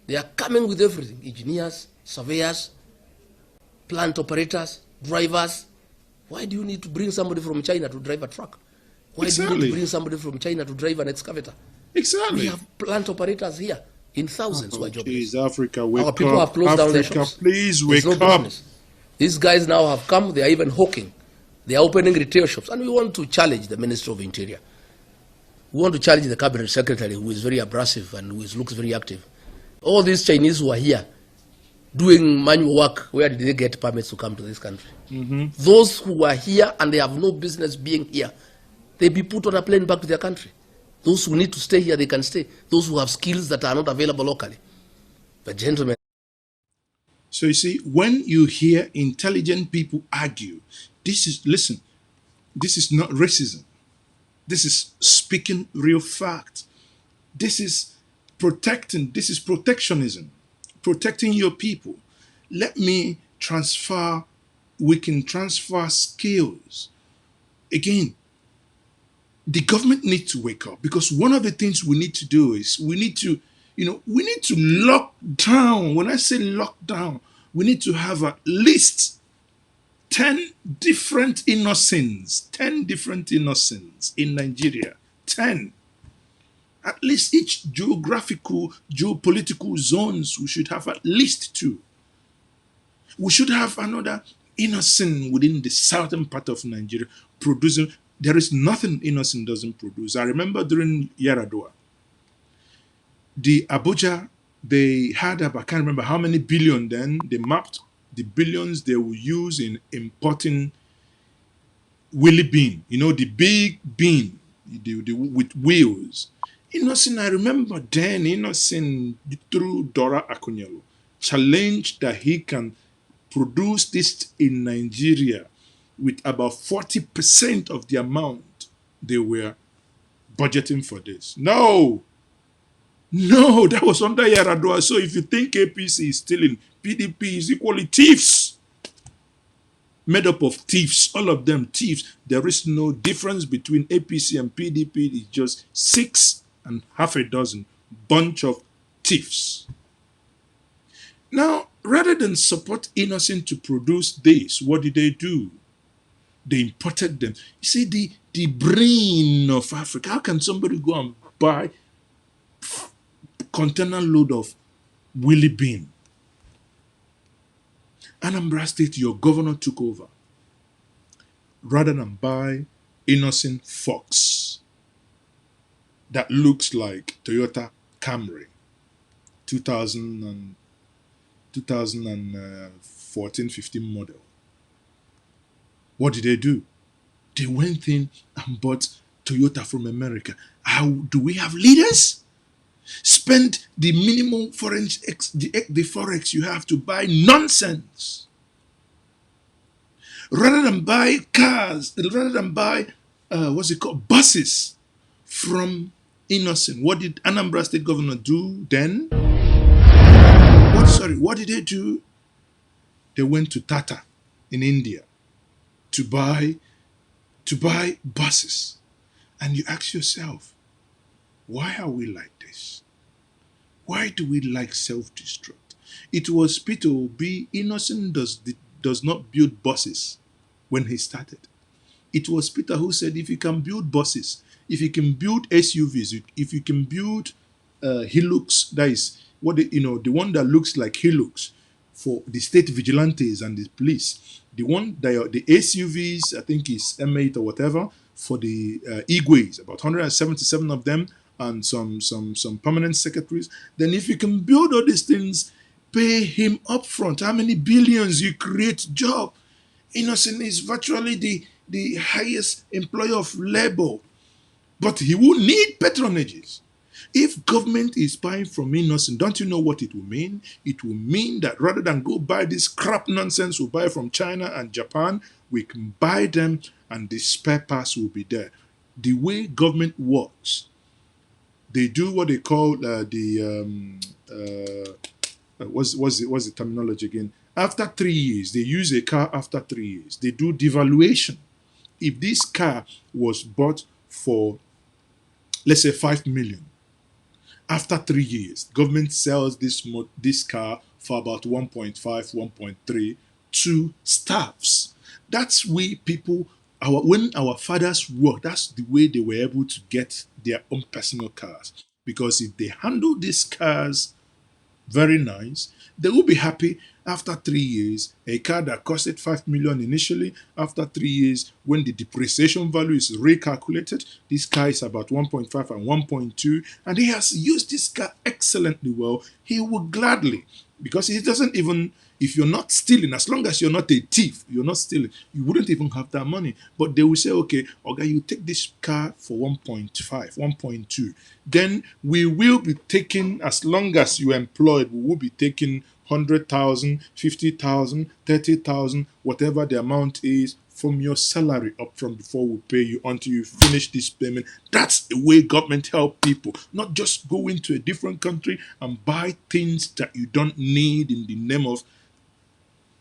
They are coming with everything: engineers, surveyors, plant operators, drivers. Why do you need to bring somebody from China to drive a truck? Why do you need to bring somebody from China to drive an excavator? Exactly. We have plant operators here in thousands who are jobless. Africa, wake Our people up. have closed down their shops. Please There's wake no up. business. These guys now have come, they are even hawking. They are opening retail shops. And we want to challenge the Minister of Interior. We want to challenge the Cabinet Secretary, who is very abrasive and who looks very active. All these Chinese who are here doing manual work, where did they get permits to come to this country? Those who are here and they have no business being here, they be put on a plane back to their country. Those who need to stay here, they can stay. Those who have skills that are not available locally. But gentlemen. So you see, when you hear intelligent people argue, this is not racism. This is speaking real fact. This is protectionism, protecting your people. Let me transfer skills. Again, the government needs to wake up, because one of the things we need to do is we need to lock down. When I say lock down, we need to have at least 10 different innocents, 10 different innocents in Nigeria. 10. At least each geopolitical zones, we should have at least 2. We should have another innocent within the southern part of Nigeria producing. There is nothing innocent doesn't produce. I remember during Yaradua, the Abuja, they had up, I can't remember how many billion then, they mapped the billions they will use in importing wheelie bean, the big bean with wheels. Innocent, I remember then, Innocent, through Dora Akunyelu, challenged that he can produce this in Nigeria with about 40% of the amount they were budgeting for this. No, that was under Yaradua. So if you think APC is stealing, PDP is equally thieves. Made up of thieves, all of them thieves. There is no difference between APC and PDP. It's just 6 and half a dozen bunch of thieves. Now, rather than support Innocent to produce this, what did they do? They imported them. You see, the brain of Africa. How can somebody go and buy container load of wheelie bean? Anambra State, your governor took over. Rather than buy Innocent Fox that looks like Toyota Camry 2014-15 model. What did they do? They went in and bought Toyota from America. How do we have leaders? Spend the minimum the forex you have to buy nonsense. Rather than buy cars, rather than buy buses from Innocent. What did Anambra State Governor do then? What did they do? They went to Tata in India to buy buses. And you ask yourself, why are we like this? Why do we like self-destruct? It was Peter Obi. Innocent does not build buses when he started. It was Peter who said, if you can build buses, if you can build SUVs, if you can build Hilux, that is the one that looks like Hilux for the state vigilantes and the police. The one that the SUVs, I think is M8 or whatever, for the Igwe's, about 177 of them, and some permanent secretaries. Then if you can build all these things, pay him upfront. How many billions you create job? Innocent is virtually the highest employer of labor, but he will need patronages. If government is buying from Innocent, don't you know what it will mean? It will mean that rather than go buy this crap nonsense we buy from China and Japan, we can buy them and the spare parts will be there. The way government works, they do what they call what's the terminology again? After 3 years, they use a car after 3 years. They do devaluation. If this car was bought for, let's say, 5 million, after 3 years, government sells this car for about 1.5, 1.3 to staffs. That's way people, when our fathers worked, that's the way they were able to get their own personal cars. Because if they handle these cars very nice, they will be happy after 3 years. A car that costed 5 million initially, after 3 years, when the depreciation value is recalculated, this car is about 1.5 and 1.2, and he has used this car excellently well. He will gladly, because he doesn't even, if you're not stealing, as long as you're not a thief, you're not stealing, you wouldn't even have that money. But they will say, okay, you take this car for 1.5, 1.2. Then we will be taking, as long as you're employed, we will be taking 100,000, 50,000, 30,000, whatever the amount is from your salary up from before we pay you until you finish this payment. That's the way government help people, not just go into a different country and buy things that you don't need in the name of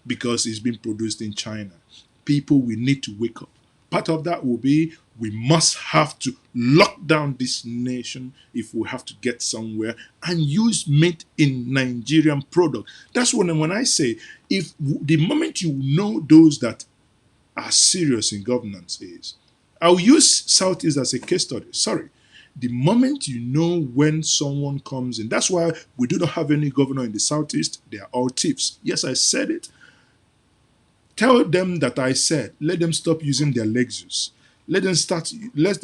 because it's been produced in China. People will need to wake up. Part of that will be we must have to lock down this nation if we have to get somewhere and use made in Nigerian product. That's when I say, if the moment you know those that are serious in governance is, I'll use Southeast as a case study. Sorry. The moment you know when someone comes in, that's why we do not have any governor in the Southeast. They are all thieves. Yes, I said it. Tell them that I said, let them stop using their Lexus. Let them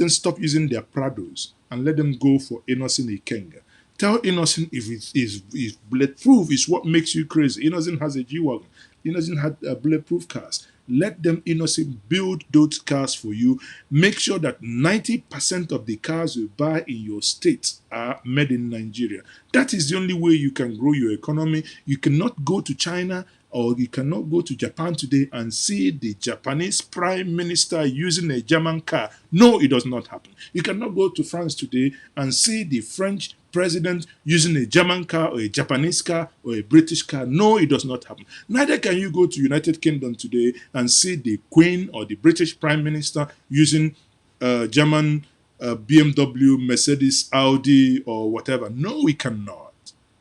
stop using their Prados and let them go for Innocent Ikenga. Tell Innocent if bulletproof is what makes you crazy. Innocent has a G-Wagon. Innocent had a bulletproof cars. Let them Innocent build those cars for you. Make sure that 90% of the cars you buy in your state are made in Nigeria. That is the only way you can grow your economy. You cannot go to China or you cannot go to Japan today and see the Japanese prime minister using a German car. No, it does not happen. You cannot go to France today and see the French president using a German car or a Japanese car or a British car. No, it does not happen. Neither can you go to United Kingdom today and see the Queen or the British prime minister using German BMW, Mercedes, Audi, or whatever. No, we cannot.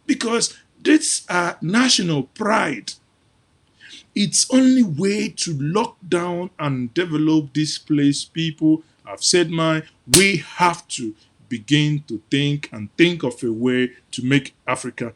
Because these are national pride. It's only way to lock down and develop this place, people. I've said we have to begin to think of a way to make Africa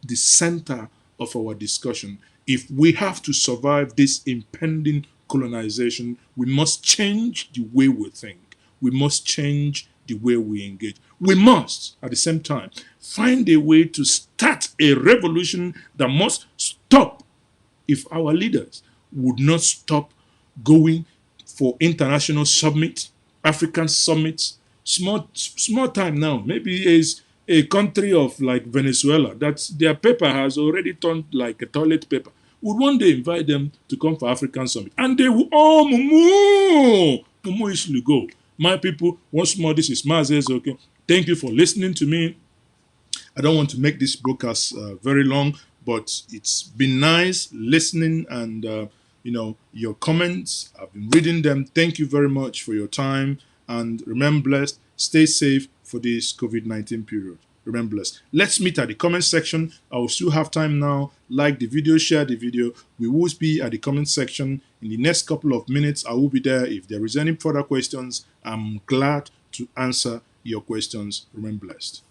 the center of our discussion. If we have to survive this impending colonization, we must change the way we think. We must change the way we engage. We must, at the same time, find a way to start a revolution that must stop. If our leaders would not stop going for international summits, African summits, small time now, maybe is a country of like Venezuela, that their paper has already turned like a toilet paper, would one day invite them to come for African summit. And they will, Mumu usually go. My people, once more, this is MaaziEzeoke. Thank you for listening to me. I don't want to make this broadcast very long, but it's been nice listening and, your comments. I've been reading them. Thank you very much for your time. And remain blessed. Stay safe for this COVID-19 period. Remember blessed. Let's meet at the comment section. I will still have time now. Like the video, share the video. We will be at the comment section in the next couple of minutes. I will be there. If there is any further questions, I'm glad to answer your questions. Remain blessed.